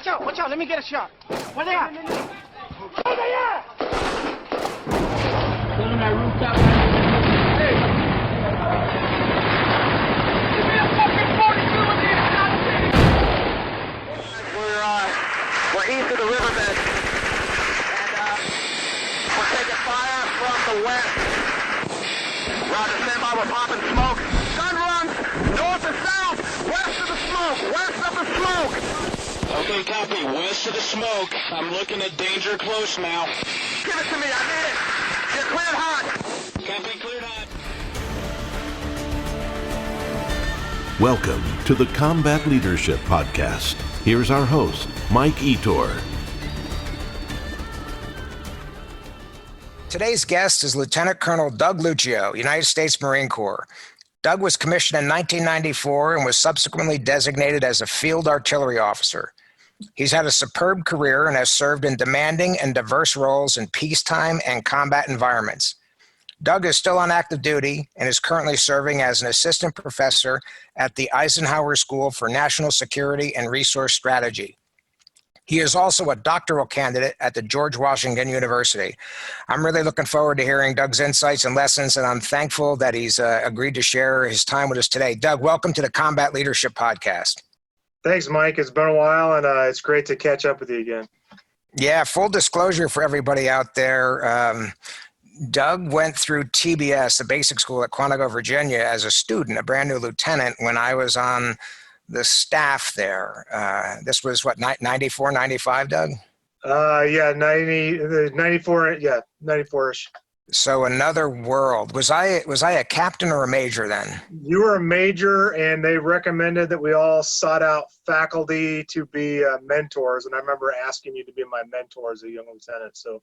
Watch out, let me get a shot. Where they at? Where they at? Go to my rooftop. Hey! Give me a fucking 42 in here, We're east of the riverbed, and we're taking fire from the west. Roger, stand by, we're popping smoke. Gun runs north and south, west of the smoke, west of the smoke. Okay, copy. West of the smoke. I'm looking at danger close now. Give it to me, I need it. You're cleared hot. Copy, cleared hot. Welcome to the Combat Leadership Podcast. Here's our host, Mike Etor. Today's guest is Lieutenant Colonel Doug Luccio, United States Marine Corps. Doug was commissioned in 1994 and was subsequently designated as a field artillery officer. He's had a superb career and has served in demanding and diverse roles in peacetime and combat environments. Doug is still on active duty and is currently serving as an assistant professor at the Eisenhower School for National Security and Resource Strategy. He is also a doctoral candidate at the George Washington University. I'm really looking forward to hearing Doug's insights and lessons, and I'm thankful that he's agreed to share his time with us today. Doug, welcome to the Combat Leadership Podcast. Thanks, Mike. It's been a while, and it's great to catch up with you again. Yeah, full disclosure for everybody out there. Doug went through TBS, the basic school at Quantico, Virginia, as a student, a brand new lieutenant, when I was on the staff there. This was what, 94, 95, Doug? Yeah, 94, yeah, 94-ish. So another world. Was I a captain or a major then? You were a major, and they recommended that we all sought out faculty to be mentors, and I remember asking you to be my mentor as a young lieutenant, so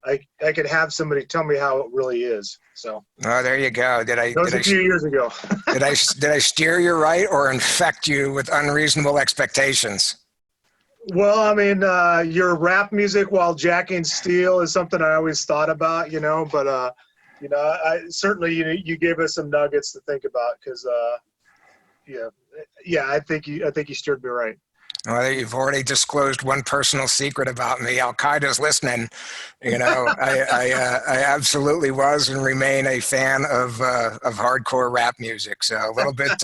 I could have somebody tell me how it really is. So. Oh, there you go. That was a few years ago. did I steer you right or infect you with unreasonable expectations? Well, I mean, your rap music while jacking steel is something I always thought about, but, I certainly, you gave us some nuggets to think about because, I think you steered me right. Well, you've already disclosed one personal secret about me. Al-Qaeda's listening. I absolutely was and remain a fan of hardcore rap music. So a little bit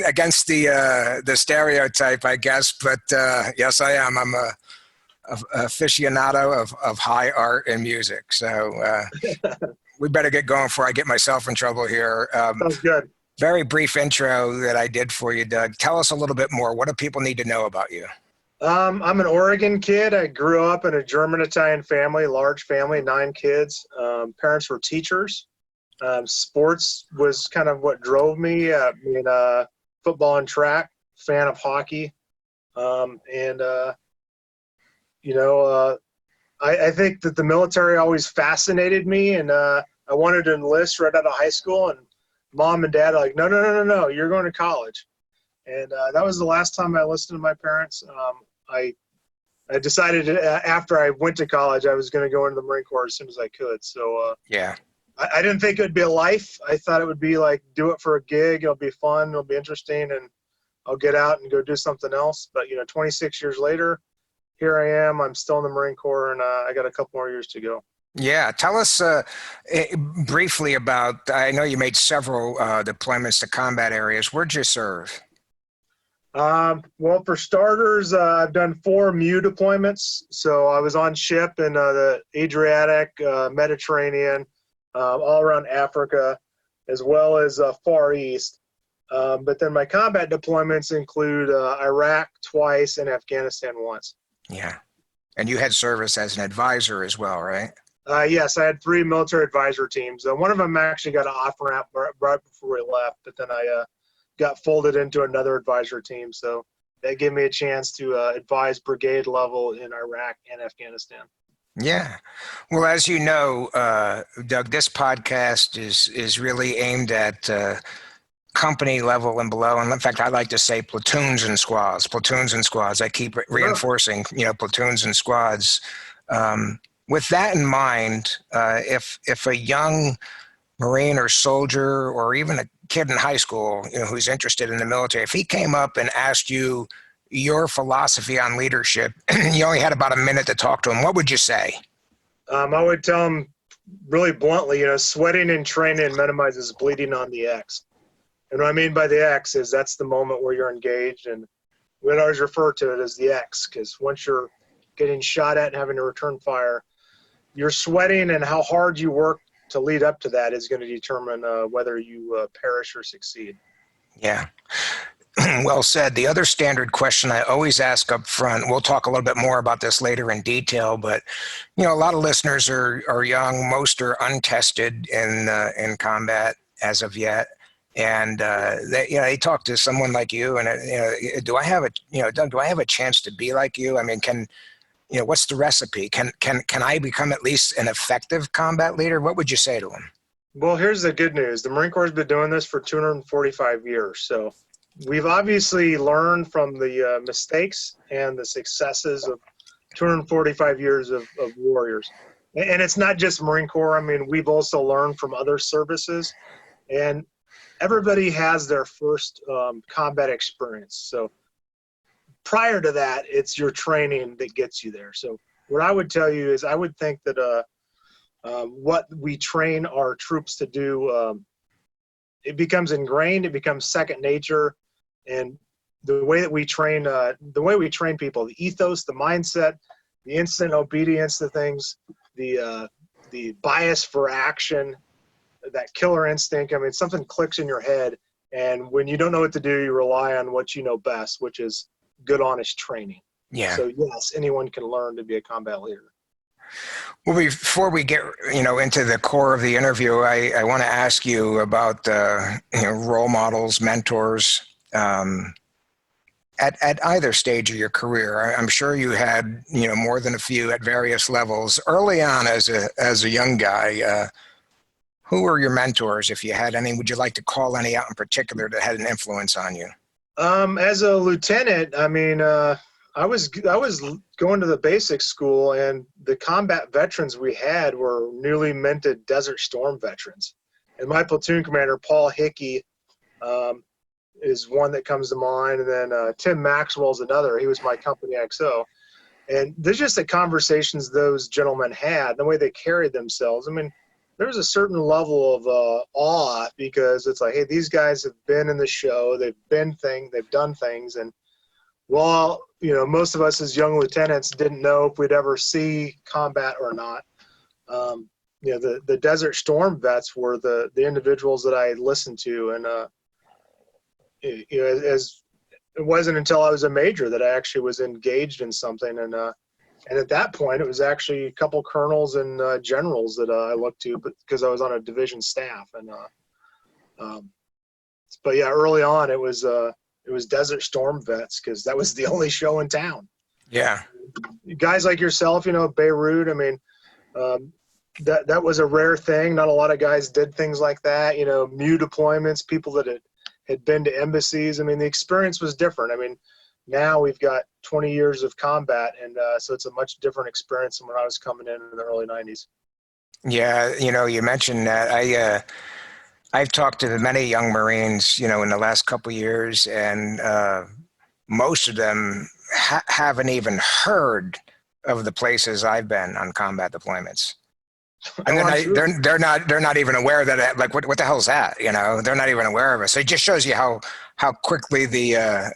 against the stereotype, I guess. But yes, I am. I'm a aficionado of high art and music. So we better get going before I get myself in trouble here. Sounds good. Very brief intro that I did for you, Doug. Tell us a little bit more. What do people need to know about you? I'm an Oregon kid. I grew up in a German-Italian family, large family, 9 kids. Parents were teachers. Sports was kind of what drove me. Football and track, fan of hockey. I think that the military always fascinated me, and I wanted to enlist right out of high school, and Mom and Dad are like, no, you're going to college. And that was the last time I listened to my parents. I decided after I went to college, I was going to go into the Marine Corps as soon as I could. So I didn't think it would be a life. I thought it would be like, do it for a gig. It'll be fun. It'll be interesting. And I'll get out and go do something else. But, 26 years later, here I am. I'm still in the Marine Corps, and I got a couple more years to go. Yeah. Tell us briefly about, I know you made several deployments to combat areas. Where'd you serve? Well, for starters, I've done 4 MU deployments. So I was on ship in the Adriatic, Mediterranean, all around Africa, as well as Far East. But then my combat deployments include Iraq twice and Afghanistan once. Yeah. And you had service as an advisor as well, right? Yes, I had 3 military advisor teams. One of them actually got an off-ramp right before we left, but then I got folded into another advisor team. So that gave me a chance to advise brigade level in Iraq and Afghanistan. Yeah. Well, as you know, Doug, this podcast is really aimed at company level and below. And in fact, I like to say platoons and squads. I keep reinforcing, platoons and squads. With that in mind, if a young Marine or soldier or even a kid in high school, who's interested in the military, if he came up and asked you your philosophy on leadership, you only had about a minute to talk to him, what would you say? I would tell him really bluntly, sweating and training minimizes bleeding on the X. And what I mean by the X is that's the moment where you're engaged, and we always refer to it as the X, because once you're getting shot at and having to return fire, you're sweating, and how hard you work to lead up to that is going to determine whether you perish or succeed. Yeah. Well said. The other standard question I always ask up front, we'll talk a little bit more about this later in detail, but a lot of listeners are young. Most are untested in combat as of yet. And they talk to someone like you, and do I have Doug, do I have a chance to be like you? I mean, what's the recipe? Can I become at least an effective combat leader? What would you say to them? Well, here's the good news. The Marine Corps has been doing this for 245 years. So we've obviously learned from the mistakes and the successes of 245 years of warriors. And it's not just Marine Corps. I mean, we've also learned from other services. And everybody has their first combat experience. So prior to that, it's your training that gets you there. So what I would tell you is I would think that what we train our troops to do, it becomes ingrained, it becomes second nature. And the way that we train people, the ethos, the mindset, the instant obedience to things, the bias for action, that killer instinct. I mean, something clicks in your head, and when you don't know what to do, you rely on what you know best, which is good, honest training. Yeah. So yes, anyone can learn to be a combat leader. Well, before we get into the core of the interview, I want to ask you about role models, mentors at either stage of your career. I'm sure you had more than a few at various levels. Early on, as a young guy, who were your mentors, if you had any? Would you like to call any out in particular that had an influence on you? As a lieutenant, I mean, I was going to the basic school, and the combat veterans we had were newly minted Desert Storm veterans. And my platoon commander, Paul Hickey, is one that comes to mind. And then Tim Maxwell's another. He was my company XO. And there's just the conversations those gentlemen had, the way they carried themselves. I mean, there's a certain level of awe, because it's like, hey, these guys have been in the show, they've done things, and while most of us as young lieutenants didn't know if we'd ever see combat or not, the Desert Storm vets were the individuals that I listened to, and as it wasn't until I was a major that I actually was engaged in something, and at that point, it was actually a couple colonels and generals that I looked to, because I was on a division staff. But yeah, early on, it was Desert Storm vets, because that was the only show in town. Yeah. Guys like yourself, Beirut. I mean, that was a rare thing. Not a lot of guys did things like that. MU deployments, people that had been to embassies. I mean, the experience was different. I mean, now we've got 20 years of combat, and so it's a much different experience than when I was coming in the early 90s. Yeah, you mentioned that. I've talked to many young Marines, in the last couple of years, and most of them haven't even heard of the places I've been on combat deployments. And they're not even aware that, like, what the hell's that? They're not even aware of it. So it just shows you how quickly the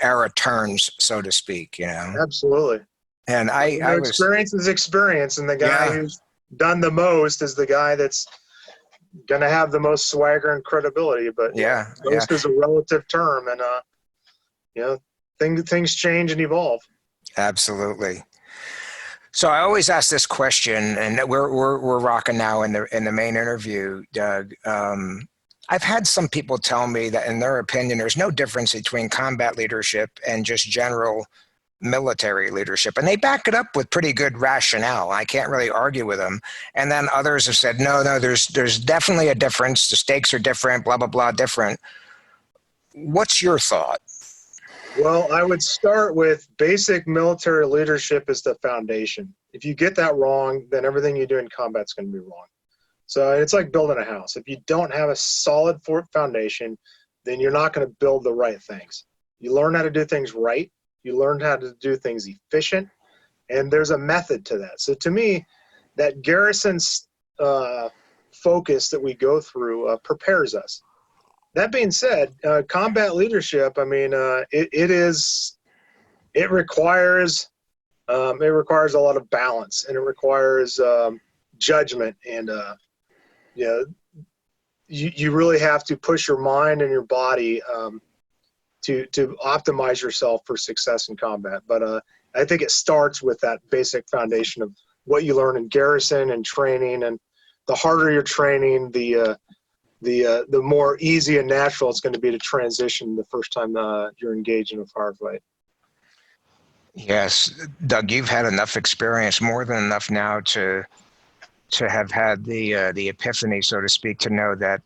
era turns, so to speak. Absolutely. And experience is experience, and the guy who's done the most is the guy that's gonna have the most swagger and credibility. But most is a relative term, and things change and evolve. Absolutely. So I always ask this question, and we're rocking now in the main interview, Doug. I've had some people tell me that, in their opinion, there's no difference between combat leadership and just general military leadership, and they back it up with pretty good rationale. I can't really argue with them. And then others have said, no, there's definitely a difference. The stakes are different, blah, blah, blah, different. What's your thought? Well, I would start with basic military leadership is the foundation. If you get that wrong, then everything you do in combat is going to be wrong. So it's like building a house. If you don't have a solid foundation, then you're not going to build the right things. You learn how to do things right, You learn how to do things efficient, and there's a method to that. So to me, that garrison's focus that we go through prepares us. That being said, combat leadership, I mean, it requires a lot of balance, and it requires judgment, and you really have to push your mind and your body to optimize yourself for success in combat. But I think it starts with that basic foundation of what you learn in garrison and training, and the harder you're training, the more easy and natural it's going to be to transition the first time you're engaged in a firefight. Yes, Doug, you've had enough experience, more than enough now to have had the epiphany, so to speak, to know that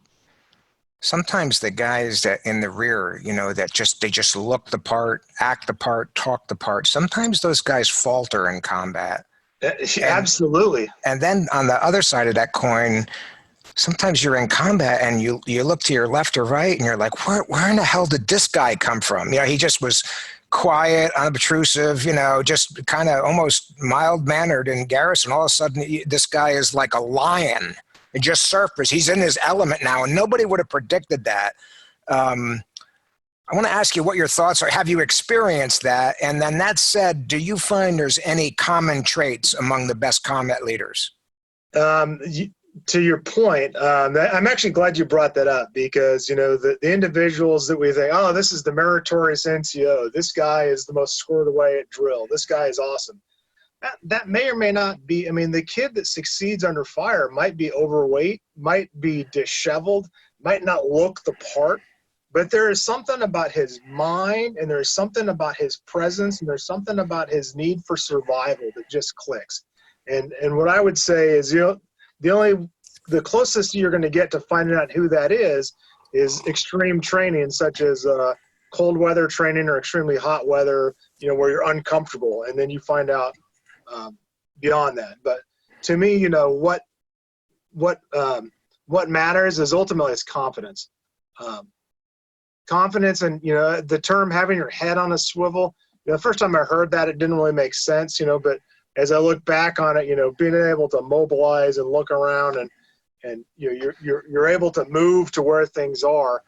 sometimes the guys that in the rear, that they just look the part, act the part, talk the part. Sometimes those guys falter in combat. Absolutely. And then on the other side of that coin, sometimes you're in combat and you look to your left or right and you're like, where in the hell did this guy come from? He just was quiet, unobtrusive, just kind of almost mild-mannered in garrison. All of a sudden, this guy is like a lion. It just surfaced. He's in his element now, and nobody would have predicted that. I want to ask you what your thoughts are. Have you experienced that? And then that said, do you find there's any common traits among the best combat leaders? To your point, I'm actually glad you brought that up, because, the individuals that we think, oh, this is the meritorious NCO, this guy is the most squared away at drill, this guy is awesome. That may or may not be. I mean, the kid that succeeds under fire might be overweight, might be disheveled, might not look the part, but there is something about his mind, and there's something about his presence, and there's something about his need for survival that just clicks. And what I would say is, the closest you're going to get to finding out who that is extreme training, such as cold weather training or extremely hot weather, where you're uncomfortable, and then you find out beyond that. But to me, what matters is ultimately it's confidence. Confidence, and the term having your head on a swivel. The first time I heard that, it didn't really make sense, but as I look back on it, being able to mobilize and look around, and you're able to move to where things are.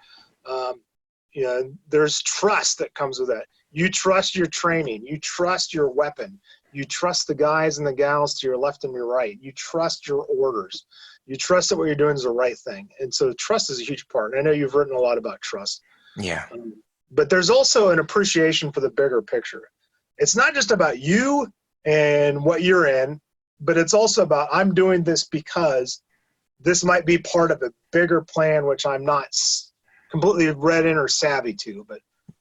There's trust that comes with that. You trust your training. You trust your weapon. You trust the guys and the gals to your left and your right. You trust your orders. You trust that what you're doing is the right thing. And so trust is a huge part. And I know you've written a lot about trust. Yeah. But there's also an appreciation for the bigger picture. It's not just about you and what you're in, but it's also about, I'm doing this because this might be part of a bigger plan, which I'm not completely read in or savvy to, but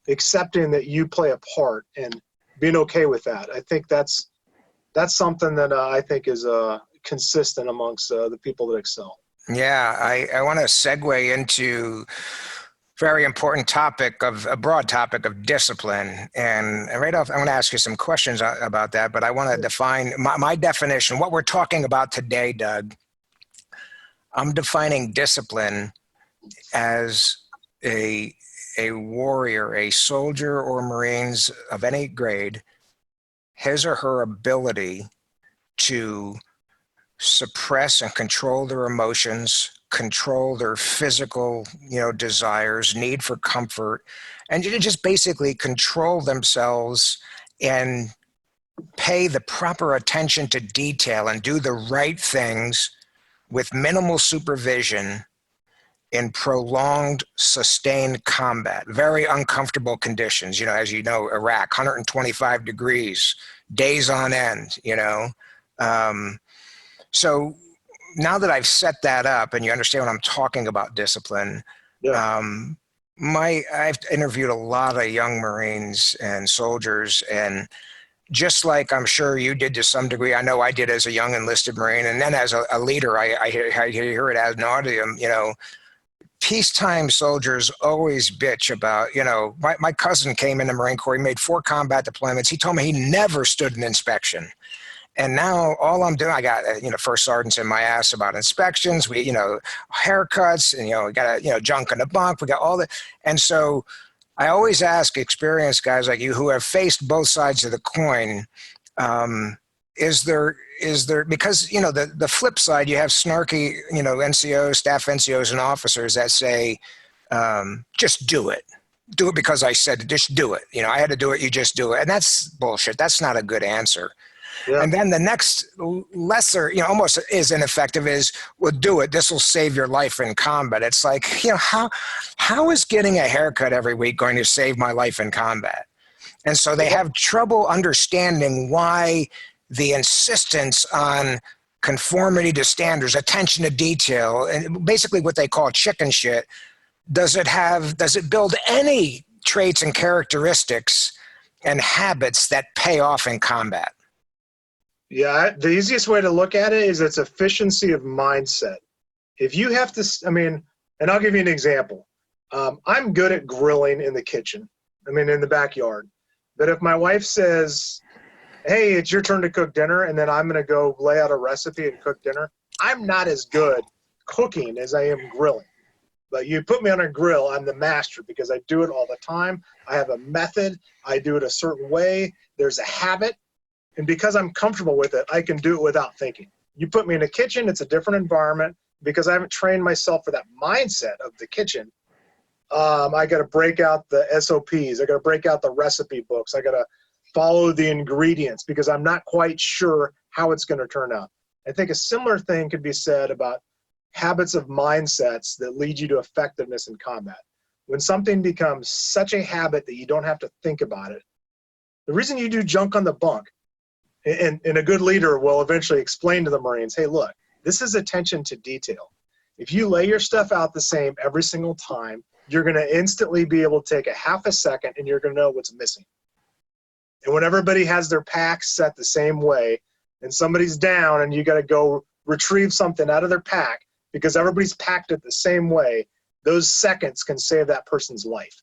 accepting that you play a part and being okay with that. I think that's something that I think is consistent amongst the people that excel. Yeah, I want to segue into very important a broad topic of discipline. And right off, I'm going to ask you some questions about that, but I want to define my definition. What we're talking about today, Doug, I'm defining discipline as a warrior, a soldier or Marines of any grade, his or her ability to suppress and control their emotions, control their physical, desires, need for comfort, and just basically control themselves and pay the proper attention to detail and do the right things with minimal supervision in prolonged, sustained combat, very uncomfortable conditions. As you know, Iraq, 125 degrees, days on end, So now that I've set that up and you understand what I'm talking about discipline, Yeah. I've interviewed a lot of young Marines and soldiers, and just like I'm sure you did to some degree, I know I did as a young enlisted Marine, and then as a leader, I hear it ad nauseum, peacetime soldiers always bitch about, my cousin came in the Marine Corps, he made 4 combat deployments. He told me he never stood an inspection. And now all I'm doing, I got, first sergeants in my ass about inspections. We, haircuts, and, we got, junk in the bunk. We got all that. And so I always ask experienced guys like you who have faced both sides of the coin, is there, because, you know, the flip side, you have snarky, you know, NCOs, staff NCOs and officers that say, just do it. Do it because I said, just do it. You know, I had to do it, you just do it. And that's bullshit. That's not a good answer. Yeah. And then the next lesser, you know, almost is ineffective is, well, do it. This will save your life in combat. It's like, you know, how is getting a haircut every week going to save my life in combat? And so they have trouble understanding why the insistence on conformity to standards, attention to detail, and basically what they call chicken shit, does it build any traits and characteristics and habits that pay off in combat? Yeah, the easiest way to look at it is its efficiency of mindset. If you have to, I mean, and I'll give you an example. I'm good at grilling in the kitchen, in the backyard. But if my wife says, hey, it's your turn to cook dinner, and then I'm going to go lay out a recipe and cook dinner, I'm not as good cooking as I am grilling. But you put me on a grill, I'm the master because I do it all the time. I have a method. I do it a certain way. There's a habit. And because I'm comfortable with it, I can do it without thinking. You put me in a kitchen, it's a different environment. Because I haven't trained myself for that mindset of the kitchen, I got to break out the SOPs. I got to break out the recipe books. I got to follow the ingredients because I'm not quite sure how it's going to turn out. I think a similar thing could be said about habits of mindsets that lead you to effectiveness in combat. When something becomes such a habit that you don't have to think about it, the reason you do junk on the bunk, and a good leader will eventually explain to the Marines, hey, look, this is attention to detail. If you lay your stuff out the same every single time, you're going to instantly be able to take a half a second and you're going to know what's missing. And when everybody has their packs set the same way and somebody's down and you got to go retrieve something out of their pack because everybody's packed it the same way, those seconds can save that person's life.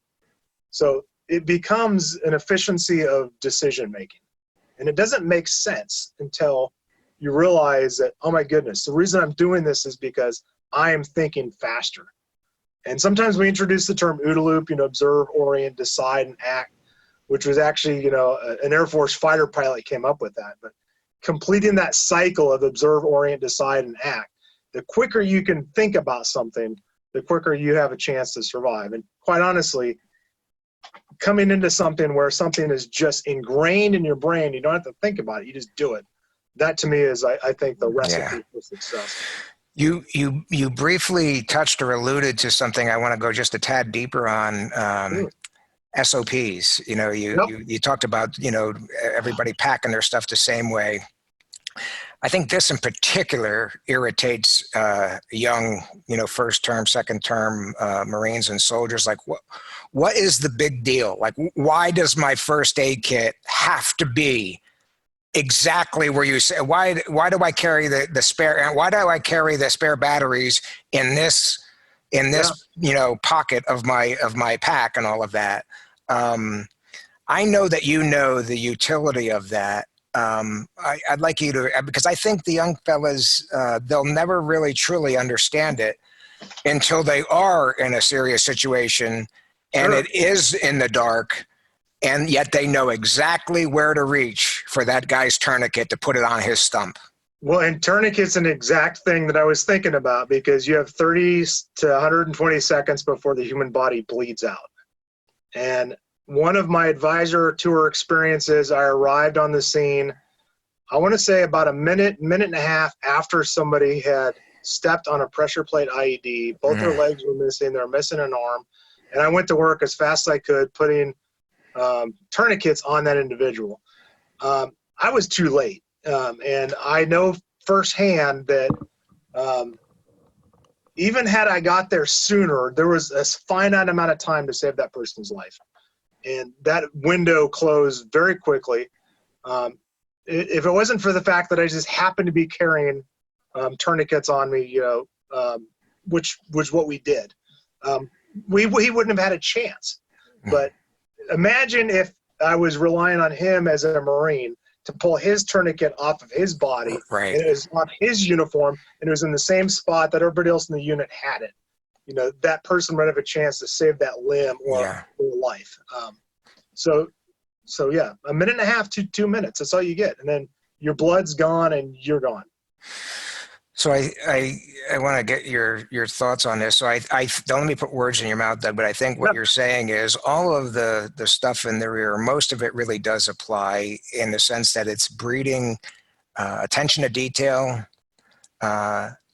So it becomes an efficiency of decision making. And it doesn't make sense until you realize that, oh my goodness, the reason I'm doing this is because I am thinking faster. And sometimes we introduce the term OODA loop, observe, orient, decide, and act, which was actually, an Air Force fighter pilot came up with that. But completing that cycle of observe, orient, decide, and act, the quicker you can think about something, the quicker you have a chance to survive. And quite honestly, coming into something where something is just ingrained in your brain, you don't have to think about it, you just do it. That to me is, I think, the recipe for success. You briefly touched or alluded to something I want to go just a tad deeper on, SOPs. You talked about, everybody packing their stuff the same way. I think this in particular irritates young, first term, second term Marines and soldiers. Like, what is the big deal? Like, why does my first aid kit have to be exactly where you say? Why do I carry the spare? Why do I carry the spare batteries in this pocket of my pack and all of that? I know that the utility of that. I'd like you to, because I think the young fellas, they'll never really truly understand it until they are in a serious situation and it is in the dark, and yet they know exactly where to reach for that guy's tourniquet to put it on his stump. Well, and tourniquet's an exact thing that I was thinking about, because you have 30 to 120 seconds before the human body bleeds out. And one of my advisor tour experiences, I arrived on the scene, I want to say about a minute and a half after somebody had stepped on a pressure plate IED. Both their legs were missing. They were missing an arm. And I went to work as fast as I could, putting tourniquets on that individual. I was too late. And I know firsthand that even had I got there sooner, there was a finite amount of time to save that person's life. And that window closed very quickly. If it wasn't for the fact that I just happened to be carrying tourniquets on me, which was what we did, he wouldn't have had a chance. But imagine if I was relying on him as a Marine to pull his tourniquet off of his body, right, and it was off his uniform, and it was in the same spot that everybody else in the unit had it. that person might have a chance to save that limb or life. So yeah, a minute and a half to 2 minutes. That's all you get. And then your blood's gone and you're gone. So I want to get your thoughts on this. So I don't let me put words in your mouth, Doug, but I think what you're saying is all of the stuff in the rear, most of it really does apply in the sense that it's breeding attention to detail,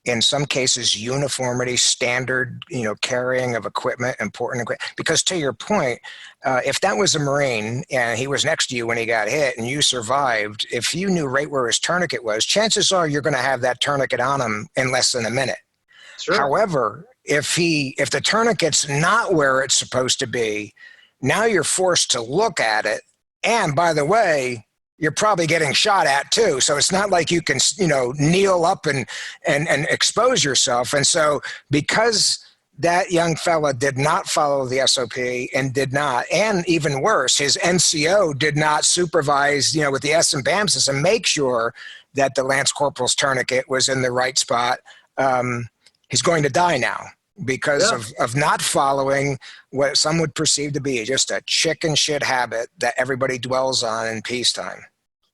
in some cases, uniformity, standard, carrying of equipment, important equipment. Because to your point, if that was a Marine and he was next to you when he got hit and you survived, if you knew right where his tourniquet was, chances are you're going to have that tourniquet on him in less than a minute. Sure. However, if the tourniquet's not where it's supposed to be, now you're forced to look at it. And by the way, you're probably getting shot at too. So it's not like you can, kneel up and expose yourself. And so because that young fella did not follow the SOP and even worse, his NCO did not supervise, with the S and BAM system, make sure that the Lance Corporal's tourniquet was in the right spot. He's going to die now because of not following what some would perceive to be just a chicken shit habit that everybody dwells on in peacetime.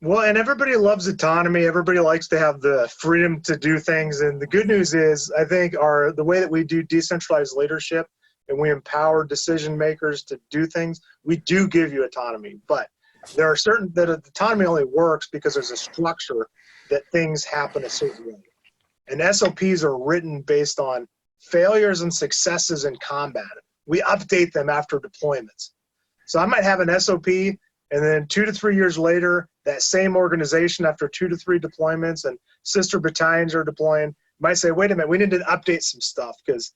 Well, and everybody loves autonomy. Everybody likes to have the freedom to do things. And the good news is, I think, the way that we do decentralized leadership and we empower decision makers to do things, we do give you autonomy. But there are certain that autonomy only works because there's a structure that things happen a certain way. And SOPs are written based on failures and successes in combat. We update them after deployments. So I might have an SOP, and then 2 to 3 years later, that same organization, after 2 to 3 deployments and sister battalions are deploying, might say, wait a minute, we need to update some stuff because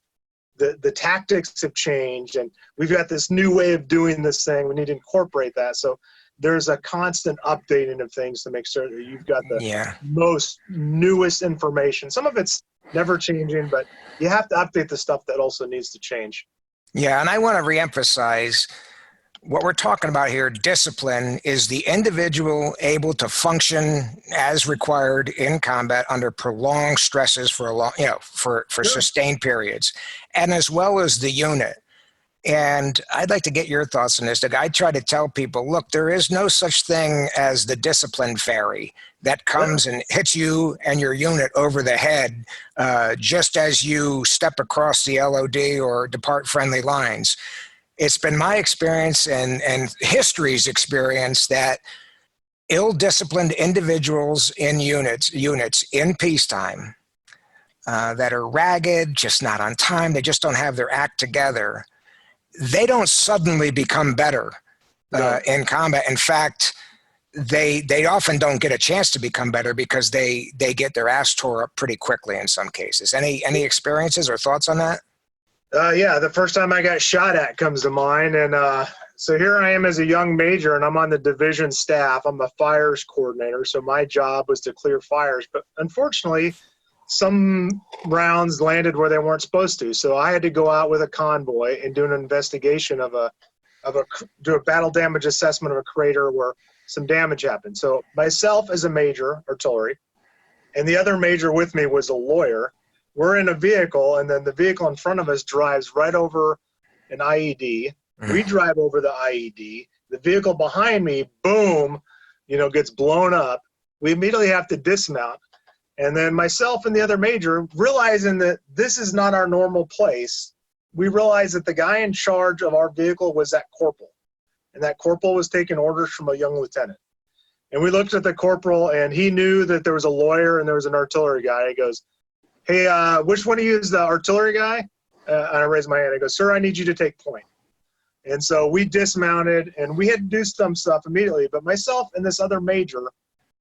the tactics have changed and we've got this new way of doing this thing. We need to incorporate that. So there's a constant updating of things to make sure that you've got the most newest information. Some of it's never changing, but you have to update the stuff that also needs to change. Yeah, and I want to reemphasize what we're talking about here. Discipline is the individual able to function as required in combat under prolonged stresses for a long, for sustained periods, and as well as the unit. And I'd like to get your thoughts on this. That I try to tell people, look, there is no such thing as the discipline fairy that comes and hits you and your unit over the head just as you step across the LOD or depart friendly lines. It's been my experience and history's experience that ill-disciplined individuals in units in peacetime that are ragged, just not on time, they just don't have their act together, they don't suddenly become better in combat. In fact, they often don't get a chance to become better because they get their ass tore up pretty quickly in some cases. Any experiences or thoughts on that? Yeah, the first time I got shot at comes to mind. And so here I am as a young major, and I'm on the division staff. I'm a fires coordinator, so my job was to clear fires. But unfortunately, some rounds landed where they weren't supposed to. So I had to go out with a convoy and do an investigation do a battle damage assessment of a crater where some damage happened. So myself as a major, artillery, and the other major with me was a lawyer. We're in a vehicle, and then the vehicle in front of us drives right over an IED. We drive over the IED. The vehicle behind me, boom, gets blown up. We immediately have to dismount. And then myself and the other major, realizing that this is not our normal place, we realized that the guy in charge of our vehicle was that corporal. And that corporal was taking orders from a young lieutenant. And we looked at the corporal, and he knew that there was a lawyer and there was an artillery guy. He goes, hey, which one of you is the artillery guy? And I raised my hand. I go, sir, I need you to take point. And so we dismounted, and we had to do some stuff immediately. But myself and this other major,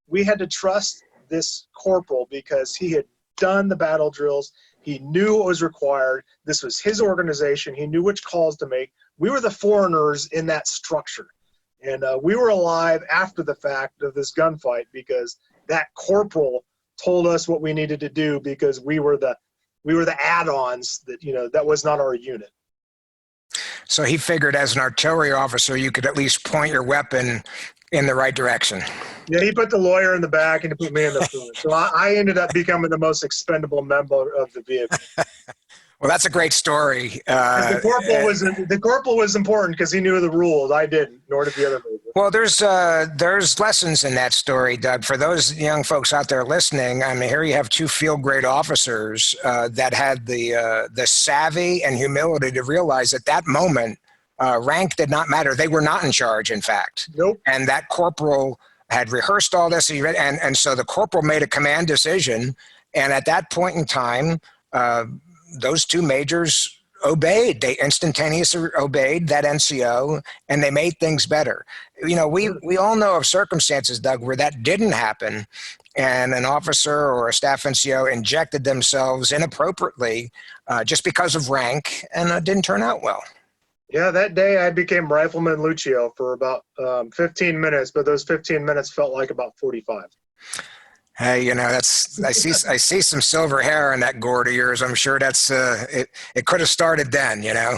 we had to trust this corporal because he had done the battle drills. He knew what was required. This was his organization. He knew which calls to make. We were the foreigners in that structure. And we were alive after the fact of this gunfight because that corporal told us what we needed to do because we were the add-ons that was not our unit. So he figured as an artillery officer, you could at least point your weapon in the right direction. Yeah, he put the lawyer in the back and he put me in the front. So I ended up becoming the most expendable member of the vehicle. Well, that's a great story. The corporal was important because he knew the rules. I didn't, nor did the other major. Well, there's lessons in that story, Doug. For those young folks out there listening, I mean, here you have two field grade officers that had the savvy and humility to realize at that moment rank did not matter. They were not in charge, in fact. Nope. And that corporal had rehearsed all this, and so the corporal made a command decision. And at that point in time, those two majors obeyed. They instantaneously obeyed that NCO, and they made things better. You know, we all know of circumstances, Doug, where that didn't happen, and an officer or a staff NCO injected themselves inappropriately just because of rank, and it didn't turn out well. Yeah, that day I became Rifleman Luccio for about 15 minutes, but those 15 minutes felt like about 45. Hey, you know, I see some silver hair in that gourd of yours. I'm sure that's it could have started then, you know.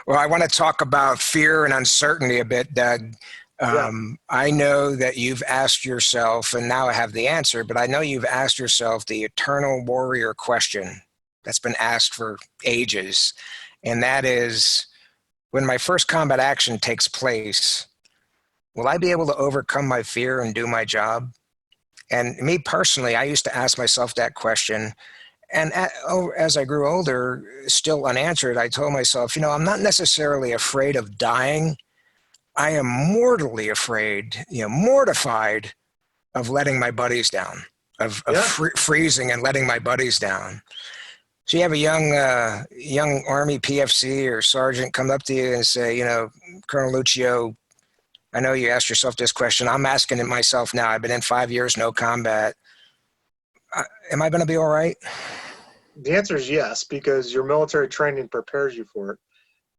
Well, I want to talk about fear and uncertainty a bit, Doug. I know that you've asked yourself, and now I have the answer, but I know you've asked yourself the eternal warrior question that's been asked for ages. And that is, when my first combat action takes place, will I be able to overcome my fear and do my job? And me personally, I used to ask myself that question. And as I grew older, still unanswered, I told myself, you know, I'm not necessarily afraid of dying. I am mortally afraid, you know, mortified of letting my buddies down, of freezing and letting my buddies down. So you have a young Army PFC or sergeant come up to you and say, you know, Colonel Luccio, I know you asked yourself this question. I'm asking it myself now. I've been in 5 years, no combat. Am I going to be all right? The answer is yes, because your military training prepares you for it.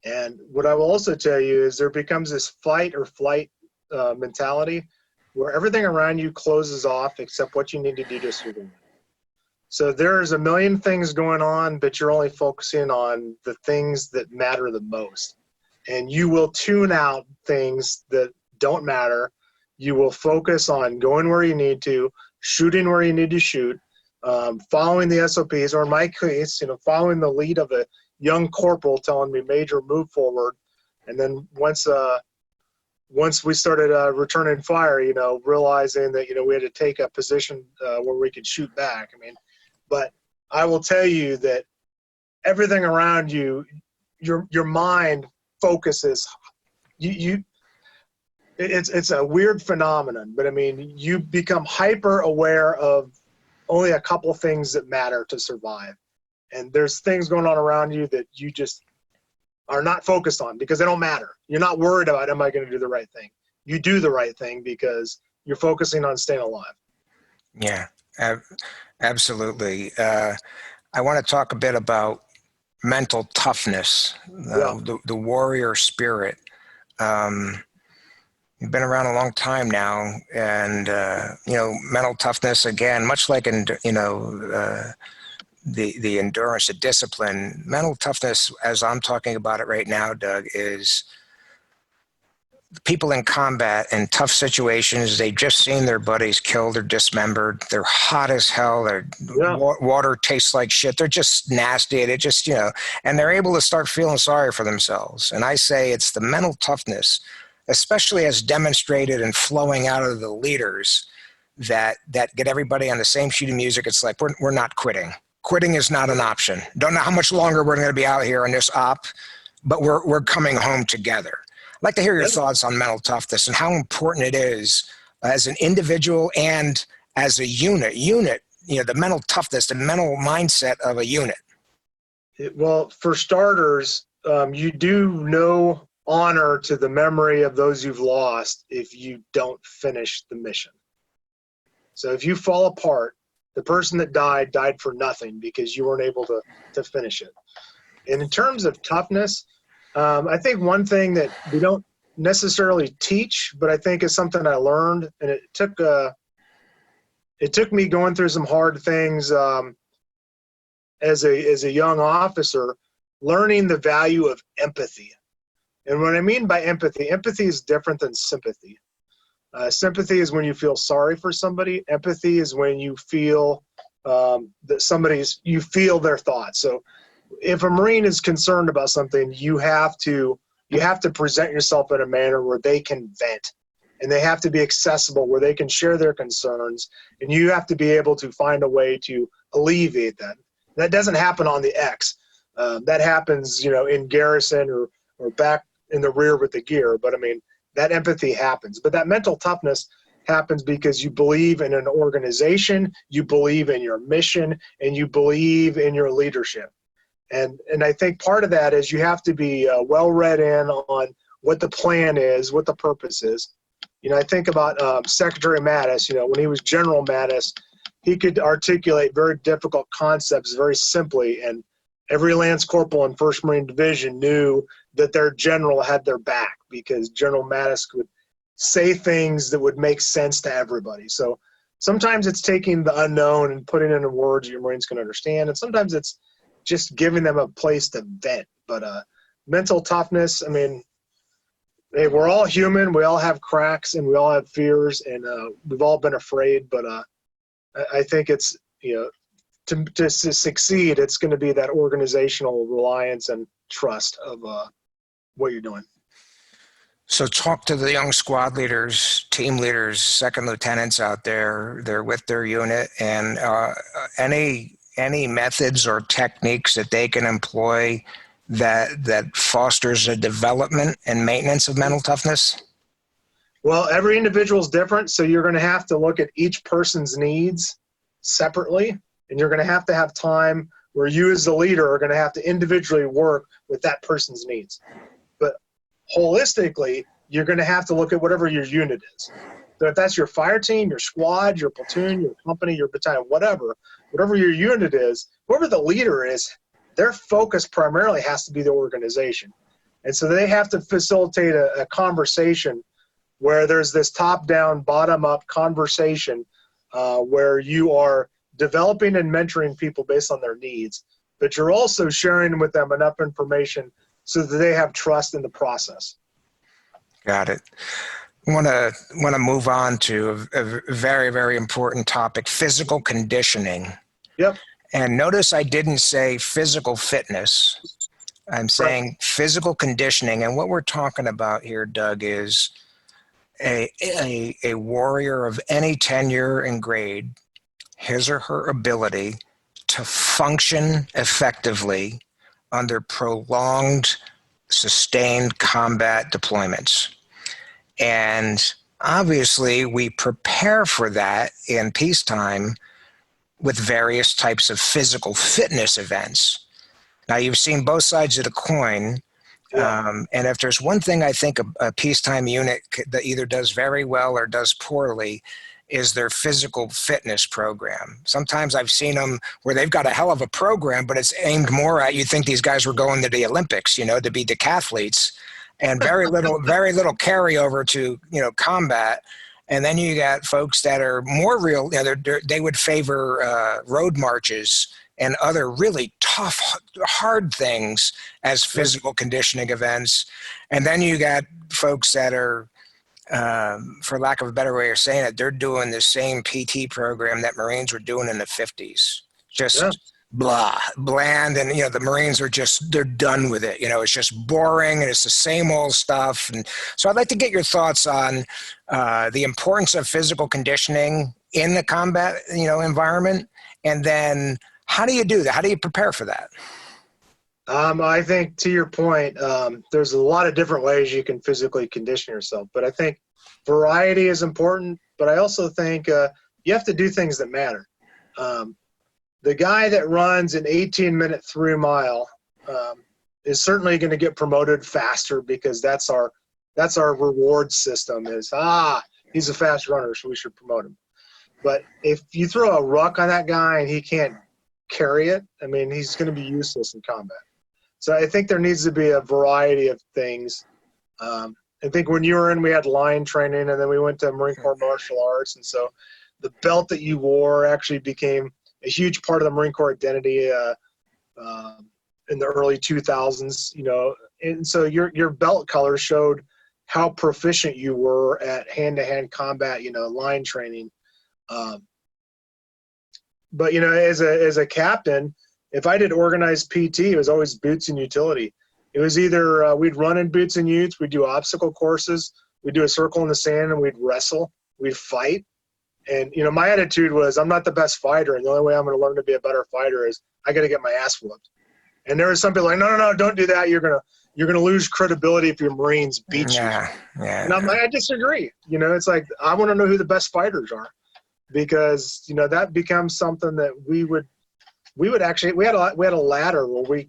And what I will also tell you is there becomes this fight or flight mentality where everything around you closes off except what you need to do to survive. So there's a million things going on, but you're only focusing on the things that matter the most. And you will tune out things that don't matter. You will focus on going where you need to, shooting where you need to shoot, following the SOPs, or in my case, you know, following the lead of a young corporal telling me, Major, move forward. And then once we started returning fire, you know, realizing that, you know, we had to take a position where we could shoot back. I mean, but I will tell you that everything around you, your mind focuses. It's a weird phenomenon, but I mean, you become hyper aware of only a couple things that matter to survive. And there's things going on around you that you just are not focused on because they don't matter. You're not worried about, am I going to do the right thing? You do the right thing because you're focusing on staying alive. Yeah, absolutely. I want to talk a bit about mental toughness, the warrior spirit. You've been around a long time now, and you know, mental toughness, again, much like the endurance, the discipline. Mental toughness, as I'm talking about it right now, Doug, is people in combat in tough situations. They've just seen their buddies killed or dismembered. They're hot as hell. Their water tastes like shit. They're just nasty. They just, you know, and they're able to start feeling sorry for themselves. And I say it's the mental toughness, especially as demonstrated and flowing out of the leaders, that get everybody on the same sheet of music. It's like, we're not quitting. Quitting is not an option. Don't know how much longer we're going to be out here on this op, but we're coming home together. I'd like to hear your thoughts on mental toughness and how important it is as an individual and as a unit, you know, the mental toughness, the mental mindset of a unit. Well, for starters, you do no honor to the memory of those you've lost if you don't finish the mission. So if you fall apart, the person that died for nothing because you weren't able to finish it. And in terms of toughness, I think one thing that we don't necessarily teach, but I think is something I learned, and it took me going through some hard things as a young officer, learning the value of empathy. And what I mean by empathy is different than sympathy. Sympathy is when you feel sorry for somebody. Empathy is when you feel that you feel their thoughts. So if a Marine is concerned about something, you have to present yourself in a manner where they can vent, and they have to be accessible where they can share their concerns, and you have to be able to find a way to alleviate them. That doesn't happen on the X. That happens, in garrison or back in the rear with the gear. But I mean, that empathy happens. But that mental toughness happens because you believe in an organization, you believe in your mission, and you believe in your leadership. And I think part of that is you have to be well read in on what the plan is, what the purpose is. I think about Secretary Mattis. When he was General Mattis, he could articulate very difficult concepts very simply, and every Lance Corporal in 1st Marine Division knew that their general had their back because General Mattis could say things that would make sense to everybody. So sometimes it's taking the unknown and putting it in words your Marines can understand, and sometimes it's just giving them a place to vent. But mental toughness, I mean, hey, we're all human. We all have cracks and we all have fears, and we've all been afraid. But I think it's, to succeed, it's going to be that organizational reliance and trust of what you're doing. So talk to the young squad leaders, team leaders, second lieutenants out there. They're with their unit, and any methods or techniques that they can employ that fosters a development and maintenance of mental toughness? Well, every individual is different, so you're going to have to look at each person's needs separately, and you're going to have time where you as the leader are going to have to individually work with that person's needs. But holistically, you're going to have to look at whatever your unit is. So if that's your fire team, your squad, your platoon, your company, your battalion, whatever your unit is, whoever the leader is, their focus primarily has to be the organization. And so they have to facilitate a conversation where there's this top-down, bottom-up conversation where you are developing and mentoring people based on their needs, but you're also sharing with them enough information so that they have trust in the process. Got it. I want to move on to a very, very important topic, physical conditioning. Yep. And notice I didn't say physical fitness. I'm saying physical conditioning. And what we're talking about here, Doug, is a warrior of any tenure and grade, his or her ability to function effectively under prolonged, sustained combat deployments. And obviously, we prepare for that in peacetime with various types of physical fitness events. Now, you've seen both sides of the coin. And if there's one thing I think a peacetime unit that either does very well or does poorly is their physical fitness program. Sometimes I've seen them where they've got a hell of a program, but it's aimed more at, you'd think these guys were going to the Olympics, to be decathletes, and very little carryover to, combat. And then you got folks that are more real, they would favor road marches and other really tough, hard things as physical conditioning events. And then you got folks that are, for lack of a better way of saying it, they're doing the same PT program that Marines were doing in the 50s. Just bland, and the Marines are they're done with it. It's just boring and it's the same old stuff. And so I'd like to get your thoughts on the importance of physical conditioning in the combat environment, and then how do you do that? How do you prepare for that? I think, to your point, there's a lot of different ways you can physically condition yourself, but I think variety is important. But I also think you have to do things that matter. The guy that runs an 18-minute 3-mile is certainly going to get promoted faster because that's our reward system is, he's a fast runner, so we should promote him. But if you throw a ruck on that guy and he can't carry it, I mean, he's going to be useless in combat. So I think there needs to be a variety of things. I think when you were in, we had line training, and then we went to Marine Corps martial arts. And so the belt that you wore actually became a huge part of the Marine Corps identity in the early 2000s, and so your belt color showed how proficient you were at hand-to-hand combat, line training. But as a captain, if I did organized PT, it was always boots and utility. It was either we'd run in boots and utes, we'd do obstacle courses, we'd do a circle in the sand, and we'd wrestle, we'd fight. And my attitude was, I'm not the best fighter, and the only way I'm going to learn to be a better fighter is I got to get my ass whooped. And there was some people like, no, don't do that. You're gonna lose credibility if your Marines beat you. Yeah. And I'm like, I disagree. It's like I want to know who the best fighters are, because that becomes something that we would actually we had a ladder where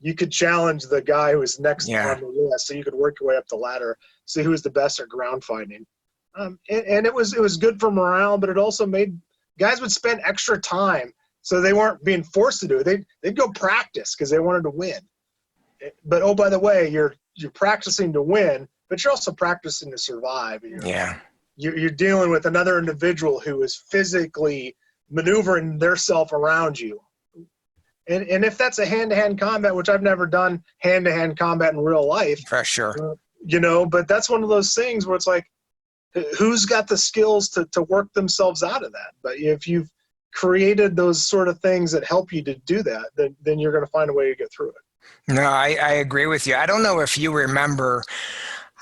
you could challenge the guy who was next on the list, so you could work your way up the ladder, see who was the best at ground fighting. And it was good for morale, but it also made guys would spend extra time. So they weren't being forced to do it. They'd go practice because they wanted to win. But, oh, by the way, you're practicing to win, but you're also practicing to survive. You're dealing with another individual who is physically maneuvering theirself around you. And if that's a hand-to-hand combat, which I've never done hand-to-hand combat in real life. For sure. But that's one of those things where it's like, who's got the skills to work themselves out of that? But if you've created those sort of things that help you to do that, then you're going to find a way to get through it. No, I agree with you. I don't know if you remember,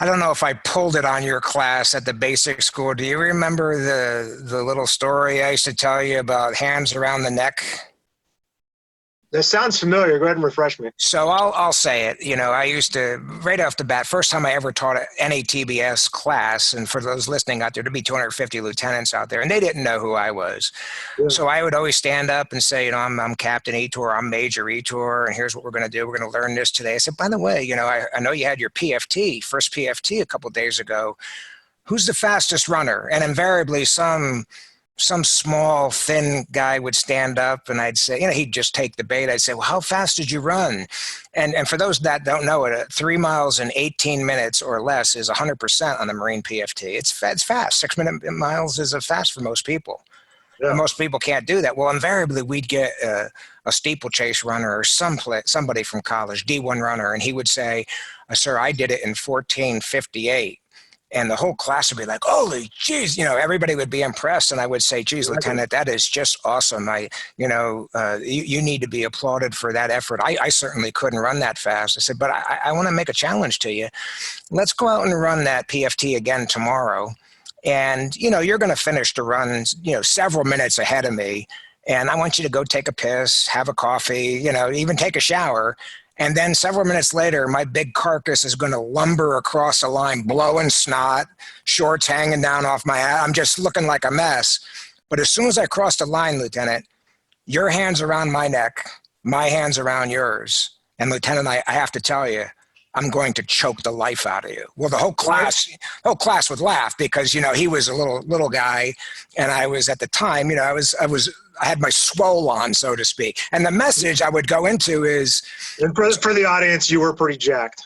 I don't know if I pulled it on your class at the basic school. Do you remember the little story I used to tell you about hands around the neck? That sounds familiar. Go ahead and refresh me. So I'll say it. I used to, right off the bat, first time I ever taught an NATBS class, and for those listening out there, there'd be 250 lieutenants out there, and they didn't know who I was. Yeah. So I would always stand up and say, I'm Captain Etor, I'm Major Etor, and here's what we're going to do. We're going to learn this today. I said, by the way, I know you had your PFT, first PFT a couple of days ago. Who's the fastest runner? And invariably some small, thin guy would stand up, and I'd say, he'd just take the bait. I'd say, well, how fast did you run? And for those that don't know it, 3 miles in 18 minutes or less is 100% on the Marine PFT. It's fast. 6 minute miles is fast for most people. Yeah. Most people can't do that. Well, invariably, we'd get a steeplechase runner or somebody from college, D1 runner, and he would say, sir, I did it in 14:58. And the whole class would be like, holy geez, everybody would be impressed. And I would say, geez, Lieutenant, that is just awesome. You need to be applauded for that effort. I certainly couldn't run that fast. I said, but I want to make a challenge to you. Let's go out and run that PFT again tomorrow. And, you're going to finish the run, several minutes ahead of me. And I want you to go take a piss, have a coffee, even take a shower. And then several minutes later, my big carcass is going to lumber across the line, blowing snot, shorts hanging down off my head. I'm just looking like a mess. But as soon as I cross the line, Lieutenant, your hands around my neck, my hands around yours. And Lieutenant, I have to tell you, I'm going to choke the life out of you. Well, the whole class would laugh because, he was a little guy. And I was at the time, I had my swole on, so to speak. And the message I would go into is... And for the audience, you were pretty jacked.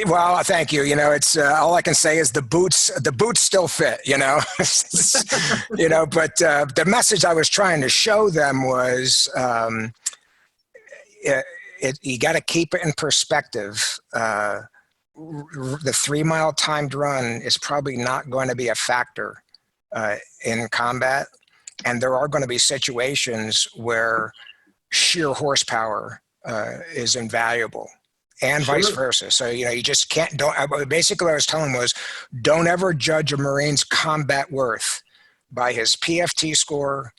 Well, thank you. It's all I can say is the boots still fit, but the message I was trying to show them was, you got to keep it in perspective. The 3 mile timed run is probably not going to be a factor in combat. And there are going to be situations where sheer horsepower is invaluable, and vice versa. So, you just can't, basically what I was telling was, don't ever judge a Marine's combat worth by his PFT score,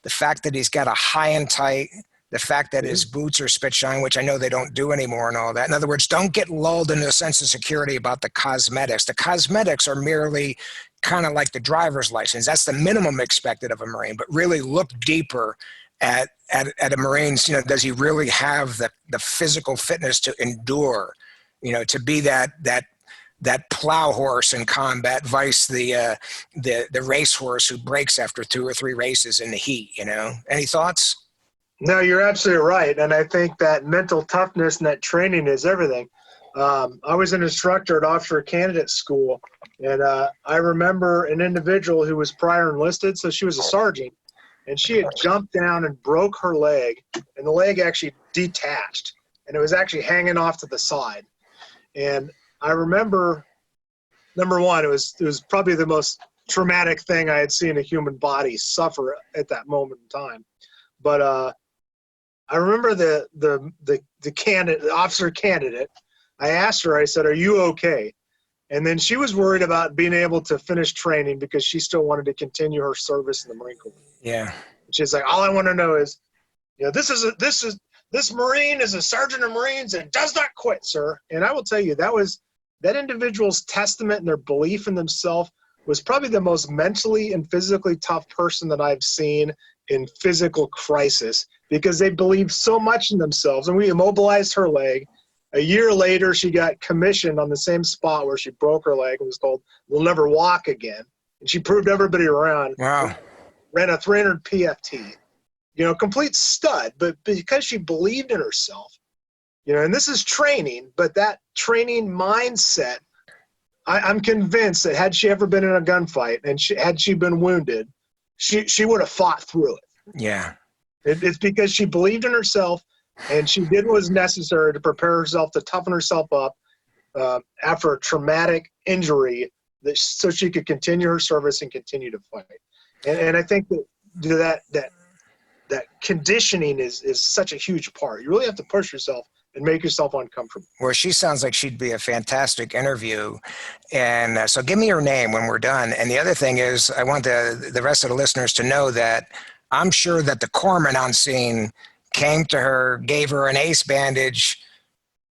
the fact that he's got a high and tight, the fact that his boots are spit shine, which I know they don't do anymore and all that. In other words, don't get lulled into a sense of security about the cosmetics. The cosmetics are merely kind of like the driver's license. That's the minimum expected of a Marine, but really look deeper at a Marine's, does he really have the physical fitness to endure, to be that plow horse in combat, vice the racehorse who breaks after 2 or 3 races in the heat, Any thoughts? No, you're absolutely right. And I think that mental toughness and that training is everything. I was an instructor at Officer Candidate School, and I remember an individual who was prior enlisted, so she was a sergeant, and she had jumped down and broke her leg, and the leg actually detached, and it was actually hanging off to the side. And I remember, number one, it was probably the most traumatic thing I had seen a human body suffer at that moment in time. But I remember the candidate, the officer candidate. I asked her, I said, "Are you okay?" And then she was worried about being able to finish training because she still wanted to continue her service in the Marine Corps. Yeah. She's like, "All I want to know is, this Marine is a sergeant of Marines and does not quit, sir." And I will tell you, that individual's testament and their belief in themselves was probably the most mentally and physically tough person that I've seen in physical crisis, because they believed so much in themselves. And we immobilized her leg. A year later, she got commissioned on the same spot where she broke her leg and was told, "We'll never walk again." And she proved everybody around. Wow. Ran a 300 PFT. Complete stud, but because she believed in herself, and this is training, but that training mindset, I'm convinced that had she ever been in a gunfight and had she been wounded, she would have fought through it. Yeah. It's because she believed in herself and she did what was necessary to prepare herself, to toughen herself up after a traumatic injury, so she could continue her service and continue to fight. And I think that conditioning is such a huge part. You really have to push yourself and make yourself uncomfortable. Well, she sounds like she'd be a fantastic interview. And so give me her name when we're done. And the other thing is, I want the rest of the listeners to know that I'm sure that the corpsman on scene came to her, gave her an ace bandage,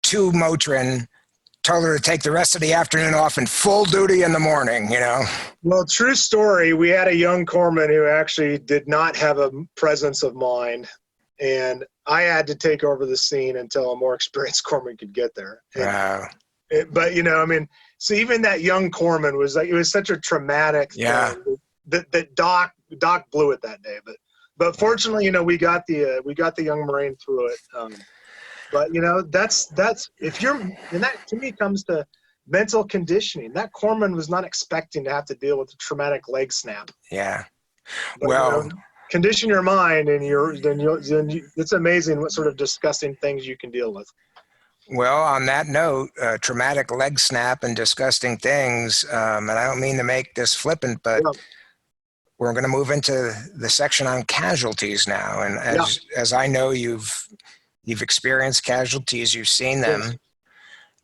2 Motrin, told her to take the rest of the afternoon off and full duty in the morning, Well, true story. We had a young corpsman who actually did not have a presence of mind, and I had to take over the scene until a more experienced corpsman could get there. Wow. But so even that young corpsman was like, it was such a traumatic thing that Doc blew it that day. But fortunately, we got the young Marine through it. But that's if you're, and that to me comes to mental conditioning. That corpsman was not expecting to have to deal with a traumatic leg snap. Yeah. But, Well, condition your mind, and it's amazing what sort of disgusting things you can deal with. Well, on that note, traumatic leg snap and disgusting things, and I don't mean to make this flippant, but we're going to move into the section on casualties now. And as I know, you've experienced casualties, you've seen them. Yes.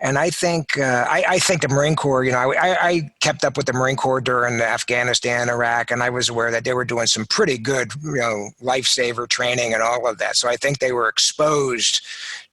And I think the Marine Corps, I kept up with the Marine Corps during Afghanistan, Iraq, and I was aware that they were doing some pretty good, lifesaver training and all of that. So I think they were exposed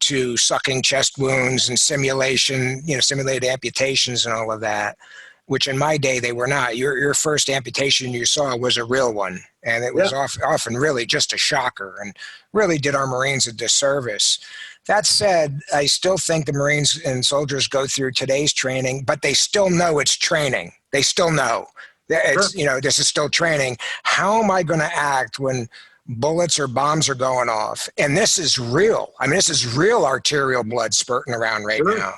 to sucking chest wounds and simulated amputations and all of that, which in my day they were not. Your first amputation you saw was a real one, and it was often really just a shocker and really did our Marines a disservice. That said, I still think the Marines and soldiers go through today's training, but they still know it's training. They still know it's, this is still training. How am I going to act when bullets or bombs are going off? And this is real. I mean, this is real arterial blood spurting around right now.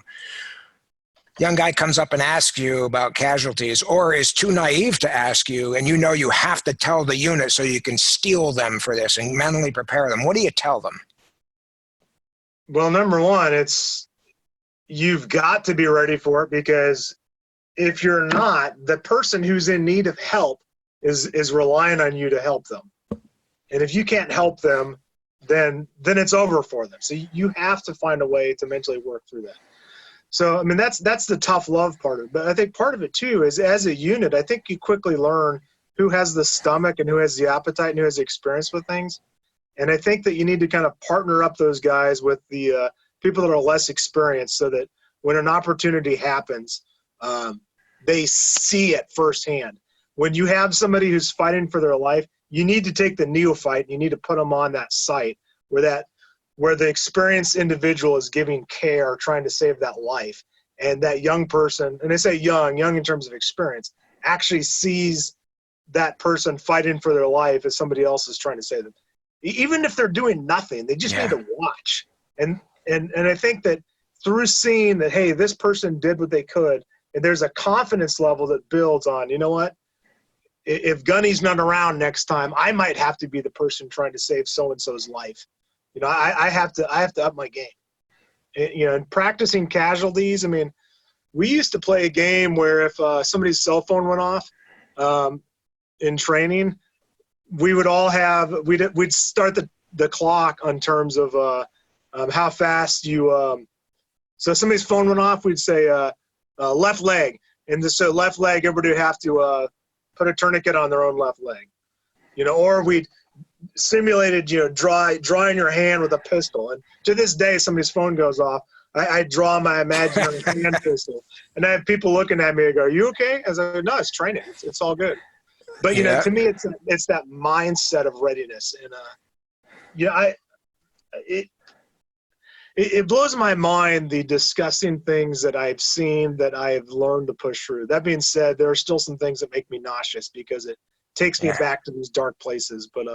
Young guy comes up and asks you about casualties, or is too naive to ask you, and you have to tell the unit so you can steel them for this and mentally prepare them. What do you tell them? Well, number one, you've got to be ready for it, because if you're not, the person who's in need of help is relying on you to help them. And if you can't help them, then it's over for them. So you have to find a way to mentally work through that. So, I mean, that's the tough love part of it. But I think part of it, too, is as a unit, I think you quickly learn who has the stomach and who has the appetite and who has the experience with things. And I think that you need to kind of partner up those guys with the people that are less experienced, so that when an opportunity happens, they see it firsthand. When you have somebody who's fighting for their life, you need to take the neophyte and you need to put them on that site where the experienced individual is giving care, trying to save that life. And that young person, and I say young in terms of experience, actually sees that person fighting for their life as somebody else is trying to save them. Even if they're doing nothing, they just need to watch. And I think that through seeing that, hey, this person did what they could, and there's a confidence level that builds on, you know what? If Gunny's not around next time, I might have to be the person trying to save so-and-so's life. I have to up my game. And practicing casualties, I mean, we used to play a game where if somebody's cell phone went off, in training, we would all have, we'd start the clock on terms of how fast you, so somebody's phone went off, we'd say left leg. And so left leg, everybody would have to put a tourniquet on their own left leg. Or we'd simulated, drawing your hand with a pistol. And to this day, somebody's phone goes off, I draw my imaginary hand pistol. And I have people looking at me and go, "Are you okay?" I was like, "No, it's training. It's all good." But, to me, it's that mindset of readiness. And, it blows my mind, the disgusting things that I've seen that I've learned to push through. That being said, there are still some things that make me nauseous because it takes me back to these dark places. But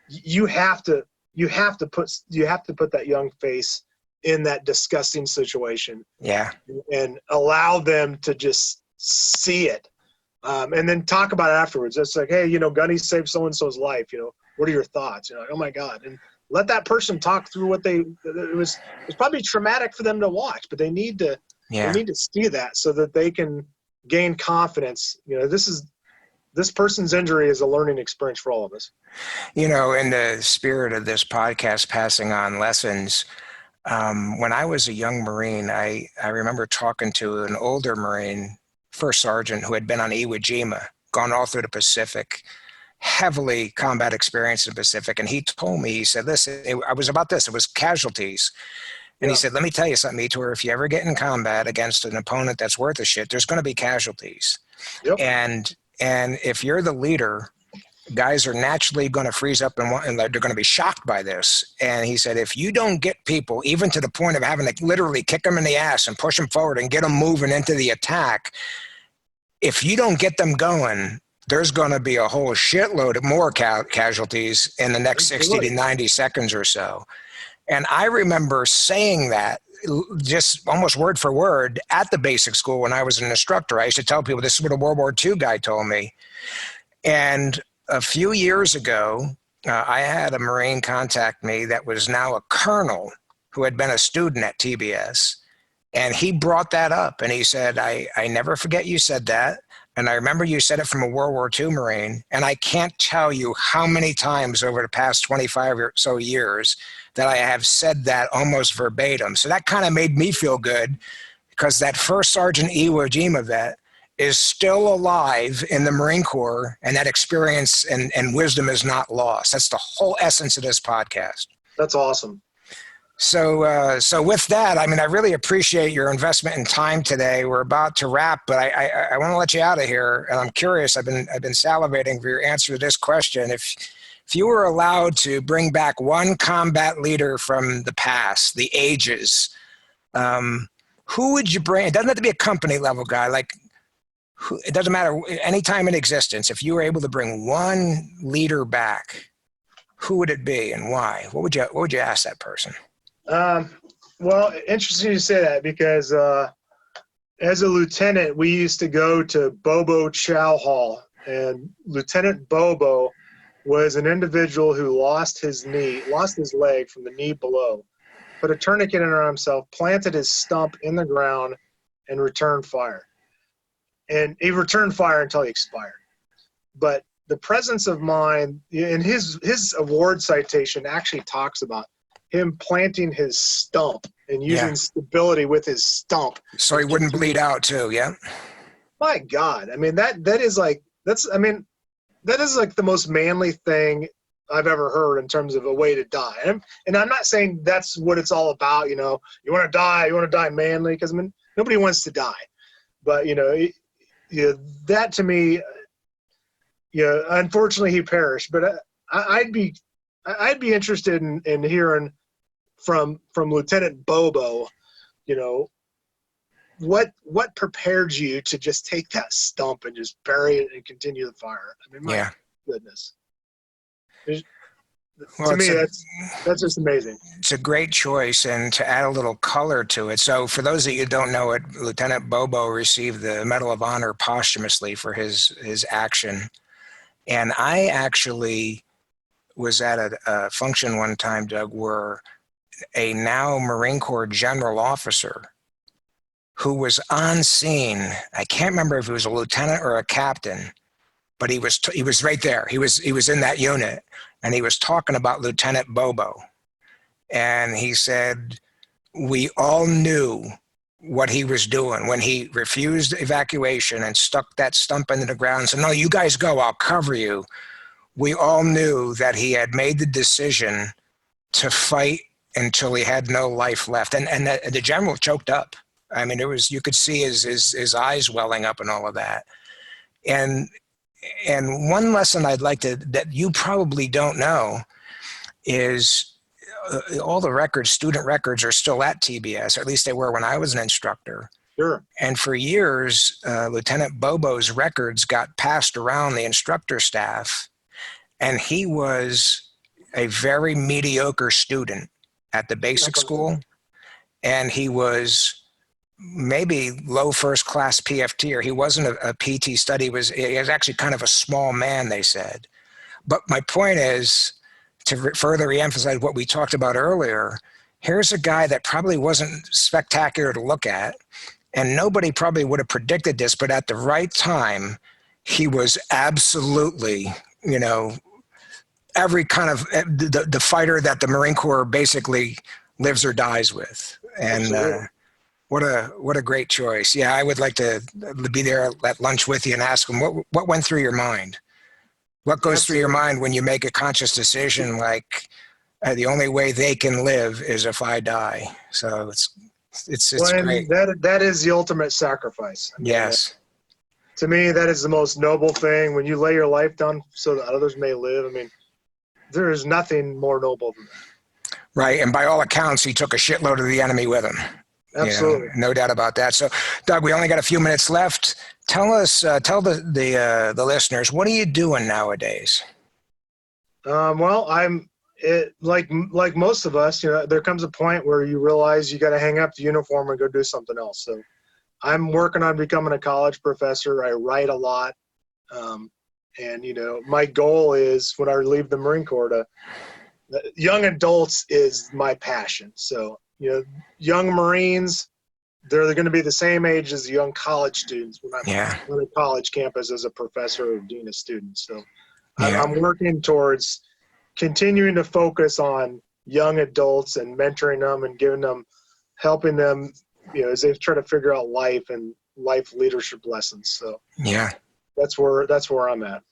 you have to put that young face in that disgusting situation. Yeah. And allow them to just see it. And then talk about it afterwards. It's like, "Hey, Gunny saved so-and-so's life. What are your thoughts?" Oh my God. And let that person talk through what it was probably traumatic for them to watch, but they need to see that so that they can gain confidence. This person's injury is a learning experience for all of us. In the spirit of this podcast, passing on lessons, when I was a young Marine, I remember talking to an older Marine, first sergeant, who had been on Iwo Jima, gone all through the Pacific, heavily combat experience in the Pacific. And he told me, he said, "Listen, I was about this. It was casualties." And he said, "Let me tell you something, Etor, if you ever get in combat against an opponent that's worth a shit, there's going to be casualties. Yep. And if you're the leader, guys are naturally going to freeze up and they're going to be shocked by this." And he said, "If you don't get people, even to the point of having to literally kick them in the ass and push them forward and get them moving into the attack, if you don't get them going, there's going to be a whole shitload of more casualties in the next 60 to 90 seconds or so." And I remember saying that just almost word for word at the basic school when I was an instructor. I used to tell people, this is what a World War II guy told me. And a few years ago, I had a Marine contact me that was now a colonel who had been a student at TBS. And he brought that up and he said, I never forget you said that. And I remember you said it from a World War II Marine. And I can't tell you how many times over the past 25 or so years that I have said that almost verbatim. So that kind of made me feel good because that first Sergeant Iwo Jima vet is still alive in the Marine Corps, and that experience and wisdom is not lost. That's the whole essence of this podcast. That's awesome. So with that, I really appreciate your investment in time today. We're about to wrap, but I want to let you out of here. And I'm curious, I've been salivating for your answer to this question. If you were allowed to bring back one combat leader from the past, the ages, who would you bring? It doesn't have to be a company level guy. It doesn't matter, any time in existence. If you were able to bring one leader back, who would it be and why? What would you ask that person? Well, interesting you say that because as a lieutenant, we used to go to Bobo Chow Hall, and Lieutenant Bobo was an individual who lost his leg from the knee below, put a tourniquet in on himself, planted his stump in the ground, and returned fire. And he returned fire until he expired. But the presence of mind, and his award citation actually talks about him planting his stump and using stability with his stump. So he wouldn't bleed out too, yeah? My God. That is like the most manly thing I've ever heard in terms of a way to die. And I'm not saying that's what it's all about, you want to die manly, because nobody wants to die. But, that to me, unfortunately he perished, but I'd be interested in hearing from Lieutenant Bobo, what prepared you to just take that stump and just bury it and continue the fire? My goodness. To me, that's just amazing. It's a great choice, and to add a little color to it. So for those of you who don't know it, Lieutenant Bobo received the Medal of Honor posthumously for his action. And I actually was at a function one time, Doug, where a now Marine Corps general officer who was on scene, I can't remember if he was a lieutenant or a captain, but he was right there. He was in that unit, and he was talking about Lieutenant Bobo. And he said, we all knew what he was doing when he refused evacuation and stuck that stump into the ground and said, no, you guys go, I'll cover you. We all knew that he had made the decision to fight until he had no life left. And the general choked up. I mean, you could see his eyes welling up and all of that. And one lesson I'd like that you probably don't know is all the records, student records, are still at TBS, or at least they were when I was an instructor. Sure. And for years, Lieutenant Bobo's records got passed around the instructor staff, and he was a very mediocre student at the basic school, and he was maybe low first class PFT, or he wasn't a PT study. He was actually kind of a small man, they said. But my point is, to further reemphasize what we talked about earlier, here's a guy that probably wasn't spectacular to look at, and nobody probably would have predicted this, but at the right time, he was absolutely, every kind of the fighter that the Marine Corps basically lives or dies with. And what a great choice. Yeah, I would like to be there at lunch with you and ask him what went through your mind. What goes through your mind when you make a conscious decision like the only way they can live is if I die? So it's great. That is the ultimate sacrifice. I mean, yes. To me, that is the most noble thing. When you lay your life down so that others may live, I mean, there is nothing more noble than that. Right, and by all accounts, he took a shitload of the enemy with him. Absolutely. No doubt about that. So, Doug, we only got a few minutes left. Tell the listeners, what are you doing nowadays? Well, like most of us, there comes a point where you realize you got to hang up the uniform and go do something else. So I'm working on becoming a college professor. I write a lot. And my goal is when I leave the Marine Corps young adults is my passion. So, young Marines, they're going to be the same age as the young college students when I'm on a college campus as a professor or dean of students. So I'm working towards continuing to focus on young adults and mentoring them and helping them, as they try to figure out life and life leadership lessons. So that's where I'm at.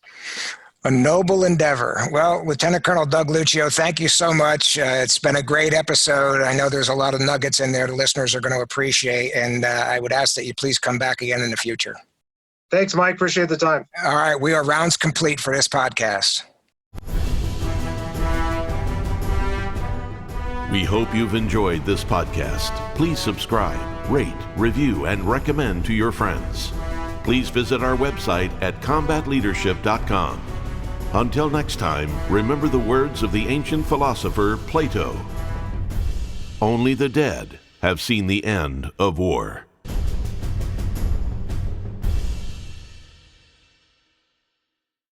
A noble endeavor. Well, Lieutenant Colonel Doug Luccio, thank you so much. It's been a great episode. I know there's a lot of nuggets in there the listeners are going to appreciate, and I would ask that you please come back again in the future. Thanks, Mike. Appreciate the time. All right. We are rounds complete for this podcast. We hope you've enjoyed this podcast. Please subscribe, rate, review, and recommend to your friends. Please visit our website at combatleadership.com. Until next time, remember the words of the ancient philosopher Plato. Only the dead have seen the end of war.